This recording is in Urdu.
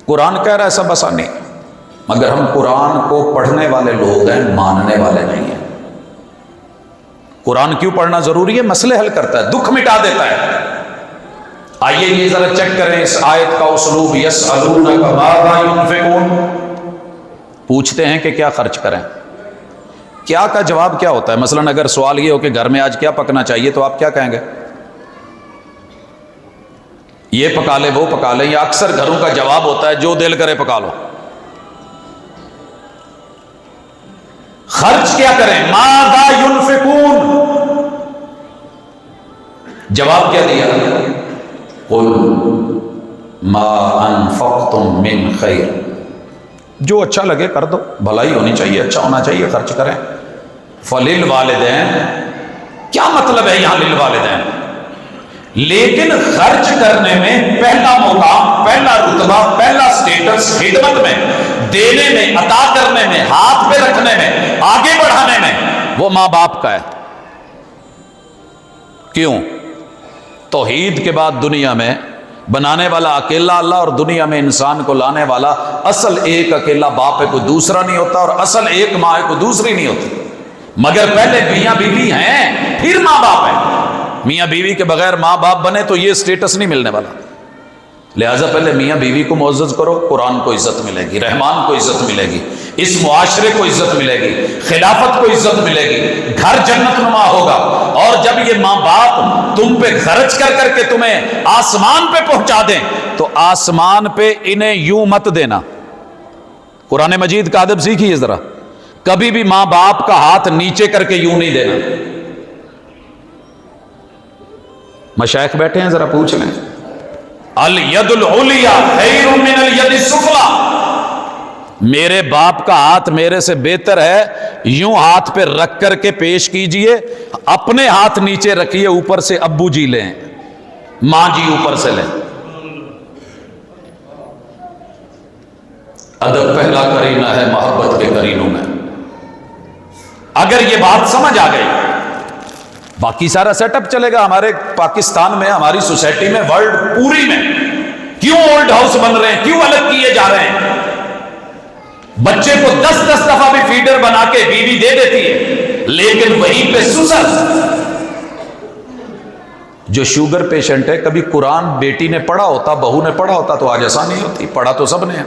قرآن کہہ رہا ہے سب آسانی، مگر ہم قرآن کو پڑھنے والے لوگ ہیں، ماننے والے نہیں ہیں۔ قرآن کیوں پڑھنا ضروری ہے؟ مسئلے حل کرتا ہے، دکھ مٹا دیتا ہے۔ آئیے یہ ذرا چیک کریں اس آیت کا اسلوب، یسألونک ماذا ينفقون، پوچھتے ہیں کہ کیا خرچ کریں، کیا کا جواب کیا ہوتا ہے؟ مثلا اگر سوال یہ ہو کہ گھر میں آج کیا پکنا چاہیے تو آپ کیا کہیں گے؟ یہ پکا لے وہ پکا لے، یا اکثر گھروں کا جواب ہوتا ہے جو دل کرے پکا لو۔ خرچ کیا کریں؟ ماذا ينفقون، جواب کیا دیا؟ قل ما انفقتم من خیر، جو اچھا لگے کر دو، بھلائی ہونی چاہیے، اچھا ہونا چاہیے، خرچ کریں۔ فللوالدین، کیا مطلب ہے یہاں للوالدین؟ لیکن خرچ کرنے میں پہلا مقام، پہلا رتبہ، پہلا سٹیٹس خدمت میں، دینے میں، عطا کرنے میں، ہاتھ پہ رکھنے میں، آگے بڑھانے میں، وہ ماں باپ کا ہے۔ کیوں؟ توحید کے بعد دنیا میں بنانے والا اکیلا اللہ، اور دنیا میں انسان کو لانے والا اصل ایک اکیلا باپ ہے، کوئی دوسرا نہیں ہوتا، اور اصل ایک ماں ہے، کوئی دوسری نہیں ہوتی۔ مگر پہلے میاں بیوی ہیں، پھر ماں باپ ہیں۔ میاں بیوی کے بغیر ماں باپ بنے تو یہ سٹیٹس نہیں ملنے والا، لہٰذا پہلے میاں بیوی کو معزز کرو، قرآن کو عزت ملے گی، رحمان کو عزت ملے گی، اس معاشرے کو عزت ملے گی، خلافت کو عزت ملے گی، گھر جنت نما ہوگا۔ اور جب یہ ماں باپ تم پہ خرچ کر کر کے تمہیں آسمان پہ پہنچا دیں تو آسمان پہ انہیں یوں مت دینا۔ قرآن مجید کا ادب سیکھیے ذرا، کبھی بھی ماں باپ کا ہاتھ نیچے کر کے یوں نہیں دینا۔ مشائخ بیٹھے ہیں، ذرا پوچھ لیں، الید العلیٰ خیر من الید السفلیٰ، میرے باپ کا ہاتھ میرے سے بہتر ہے، یوں ہاتھ پہ رکھ کر کے پیش کیجئے، اپنے ہاتھ نیچے رکھیے، اوپر سے ابو جی لیں، ماں جی اوپر سے لیں۔ ادب پہلا کرینہ ہے محبت کے کرینوں میں۔ اگر یہ بات سمجھ آ گئی، باقی سارا سیٹ اپ چلے گا۔ ہمارے پاکستان میں، ہماری سوسائٹی میں، ورلڈ پوری میں کیوں اولڈ ہاؤس بن رہے ہیں، کیوں الگ کیے جا رہے ہیں؟ بچے کو 10 دفعہ بھی فیڈر بنا کے بیوی دے دیتی ہے، لیکن وہیں پہ سسر جو شوگر پیشنٹ ہے، کبھی قرآن بیٹی نے پڑھا ہوتا، بہو نے پڑھا ہوتا تو آج آسانی ہوتی، پڑھا تو سب نے ہے۔